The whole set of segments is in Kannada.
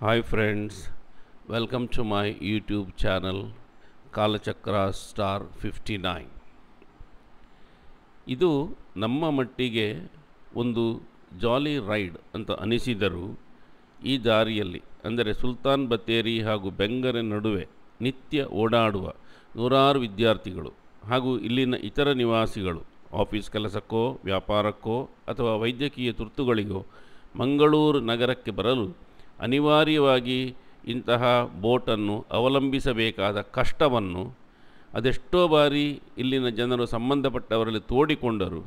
Hi friends, welcome to my YouTube channel Kalachakra star 59. ಇದು ನಮ್ಮ ಮಟ್ಟಿಗೆ ಒಂದು ಜಾಲಿ ರೈಡ್ ಅಂತ ಅನಿಸಿದರೂ ಈ ದಾರಿಯಲ್ಲಿ ಅಂದರೆ ಸುಲ್ತಾನ್ ಬತ್ತೇರಿ ಹಾಗೂ ಬೆಂಗರೆ ನಡುವೆ ನಿತ್ಯ ಓಡಾಡುವ ನೂರಾರು ವಿದ್ಯಾರ್ಥಿಗಳು ಹಾಗೂ ಇಲ್ಲಿನ ಇತರ ನಿವಾಸಿಗಳು ಆಫೀಸ್ ಕೆಲಸಕ್ಕೋ ವ್ಯಾಪಾರಕ್ಕೋ ಅಥವಾ ವೈದ್ಯಕೀಯ ತುರ್ತುಗಳಿಗೋ ಮಂಗಳೂರು ನಗರಕ್ಕೆ ಬರಲು ಅನಿವಾರ್ಯವಾಗಿ ಇಂತಹ ಬೋಟನ್ನು ಅವಲಂಬಿಸಬೇಕಾದ ಕಷ್ಟವನ್ನು ಅದೆಷ್ಟೋ ಬಾರಿ ಇಲ್ಲಿನ ಜನರು ಸಂಬಂಧಪಟ್ಟವರಲ್ಲಿ ತೋಡಿಕೊಂಡರು.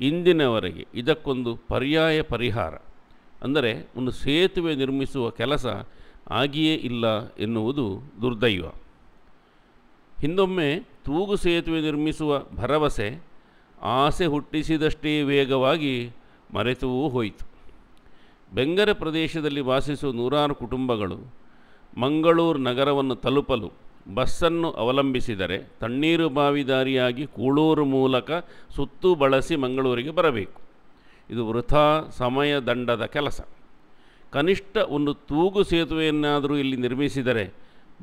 ಇಂದಿನವರೆಗೆ ಇದಕ್ಕೊಂದು ಪರ್ಯಾಯ ಪರಿಹಾರ ಅಂದರೆ ಒಂದು ಸೇತುವೆ ನಿರ್ಮಿಸುವ ಕೆಲಸ ಆಗಿಯೇ ಇಲ್ಲ ಎನ್ನುವುದು ದುರ್ದೈವ. ಹಿಂದೊಮ್ಮೆ ತೂಗು ಸೇತುವೆ ನಿರ್ಮಿಸುವ ಭರವಸೆ ಆಸೆ ಹುಟ್ಟಿಸಿದಷ್ಟೇ ವೇಗವಾಗಿ ಮರೆತೂ ಹೋಯಿತು. ಬೆಂಗರೆ ಪ್ರದೇಶದಲ್ಲಿ ವಾಸಿಸುವ ನೂರಾರು ಕುಟುಂಬಗಳು ಮಂಗಳೂರು ನಗರವನ್ನು ತಲುಪಲು ಬಸ್ಸನ್ನು ಅವಲಂಬಿಸಿದರೆ ತಣ್ಣೀರು ಬಾವಿ ದಾರಿಯಾಗಿ ಕೂಳೂರು ಮೂಲಕ ಸುತ್ತು ಬಳಸಿ ಮಂಗಳೂರಿಗೆ ಬರಬೇಕು. ಇದು ವೃಥಾ ಸಮಯ ದಂಡದ ಕೆಲಸ. ಕನಿಷ್ಠ ಒಂದು ತೂಗು ಸೇತುವೆಯನ್ನಾದರೂ ಇಲ್ಲಿ ನಿರ್ಮಿಸಿದರೆ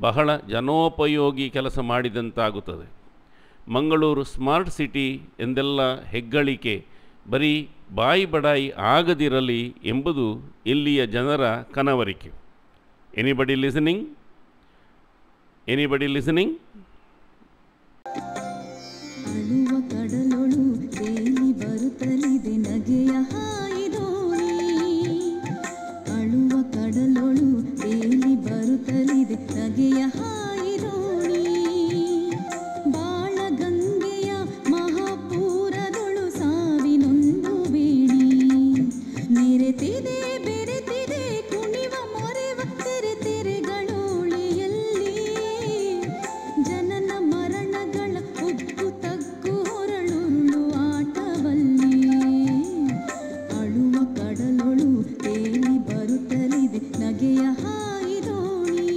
ಬಹಳ ಜನೋಪಯೋಗಿ ಕೆಲಸ ಮಾಡಿದಂತಾಗುತ್ತದೆ. ಮಂಗಳೂರು ಸ್ಮಾರ್ಟ್ ಸಿಟಿ ಎಂದೆಲ್ಲ ಹೆಗ್ಗಳಿಕೆ ಬರೀ ಬಾಯಿ ಬಡಾಯಿ ಆಗದಿರಲಿ ಎಂಬುದು ಇಲ್ಲಿಯ ಜನರ ಕನವರಿಕೆ. Anybody listening? ಅಳುವ ಕಡಲೊಳು ತೇಲಿ ಬರುತ್ತಲಿದೆ ನಗೆಯ ಹಾಯಿದೋಣಿ. ಅಳುವ ಕಡಲೊಳು ತೇಲಿ ಬರುತ್ತಲಿದೆ ನಗೆಯ ಹಾಯಿದೋಣಿ. ಬಾಳ ಗಂಗೆಯ ಮಹಾಪೂರದೊಳು ಸಾವಿನೊಂದು ಬೇಡಿ ನೆರೆತಿದೆ ಬೆರೆತಿದೆ ಕುಣಿವ ಮೊರೆವ ತೆರೆ ತೆರೆಗಳೋಳಿಯಲ್ಲಿ. ಜನನ ಮರಣಗಳ ಉದ್ದು ತಗ್ಗು ಹೊರಳುರುಳು ಆಟವಲ್ಲಿ. ಅಳುವ ಕಡಲೊಳು ತೇಲಿ ಬರುತ್ತಲಿದೆ ನಗೆಯ ಹಾಯಿದೋಣಿ.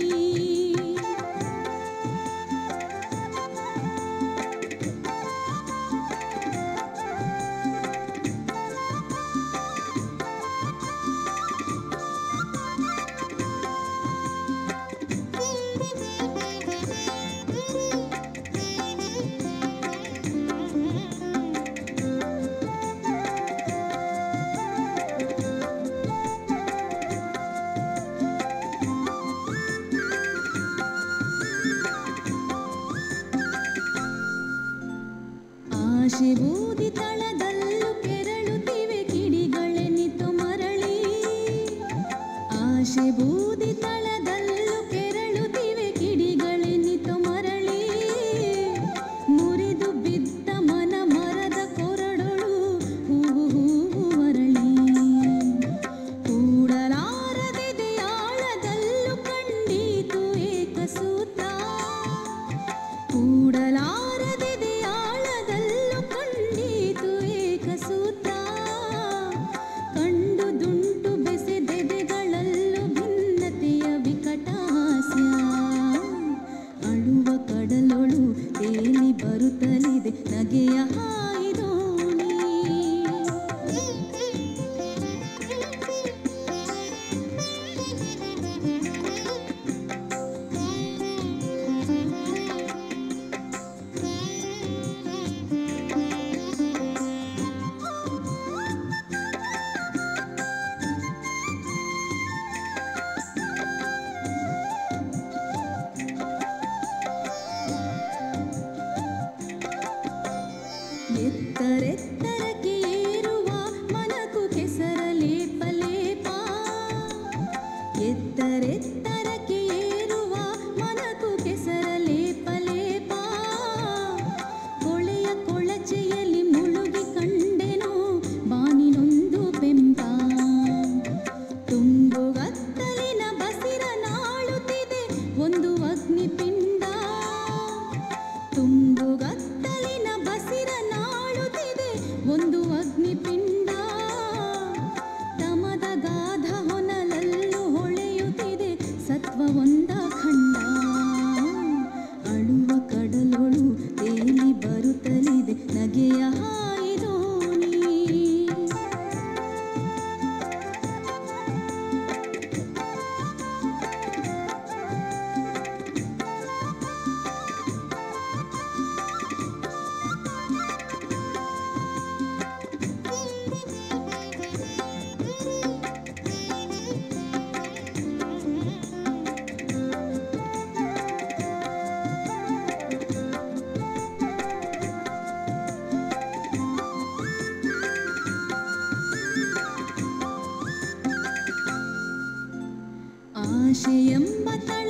ಆಶೆ ಬೂದಿ ತಳದಲ್ಲೂ ಕೆರಳುತ್ತಿವೆ ಕಿಡಿಗಳೆನಿತು ಮರಳಿ. ಆಶೆ ಬೂದಿ ತಳದಲ್ಲೂ ಕೆರಳುತ್ತಿವೆ ಕಿಡಿಗಳೆನಿತು ಮರಳಿ. ಮುರಿದು ಬಿದ್ದ ಮನ ಮರದ ಕೊರಡೊಳು ಹೂವು ಹೂವು ಮರಳಿ. ಕೂಡಲಾರದಿದೆ ಆಳದಲ್ಲೂ ಕಂಡೀತು ಏಕಸೂತ್ರ. ಕೂಡಲಾರದಿದೆ ಆಳದಲ್ಲೂ ಕಂಡೀತು ಏಕಸೂತ್ರ. ಕಂಡು ದುಂಟು ಬೆಸೆದೆದೆಗಳಲ್ಲೂ ಭಿನ್ನತೆಯ ವಿಕಟಾಸ್ಯ. ಅಳುವ ಕಡಲೊಳು ತೇಲಿ ಬರುತ್ತಲಿದೆ ನಗೆಯ ಹಾಯಿದೋಣಿ. ಎತ್ತರೆತ್ತರಕ್ಕೆ ಏರುವ ಮನಕು ಕೆಸರ ಲೇಪ ಲೇಪ. ಎತ್ತರೆತ್ತರಕ್ಕೆ ಏರುವ ಮನಕು ಕೆಸರ ಲೇಪ ಲೇಪ. ಕೊಳೆಯ ಕೊಳಚೆಯಲ್ಲಿ ಮುಳುಗಿ ಕಂಡೆನೋ ಬಾನಿನೊಂದು ಪೆಂಪ. ತುಂಬುಗತ್ತಲಿನ ಬಸಿರ ನಾಳುತ್ತಿದೆ ಒಂದು ಅಗ್ನಿಪಿಂಡ. ತುಂಬುಗತ್ತಲಿನ ಬಸಿರ ನಾಳುತ್ತಿದೆ ಒಂದು ಅಗ್ನಿಪಿಂಡ. ತಮದ ಗಾಧ ಹೊನಲಲ್ಲೂ ಹೊಳೆಯುತ್ತಿದೆ ಆಶೆಯೆಂಬ ತಳ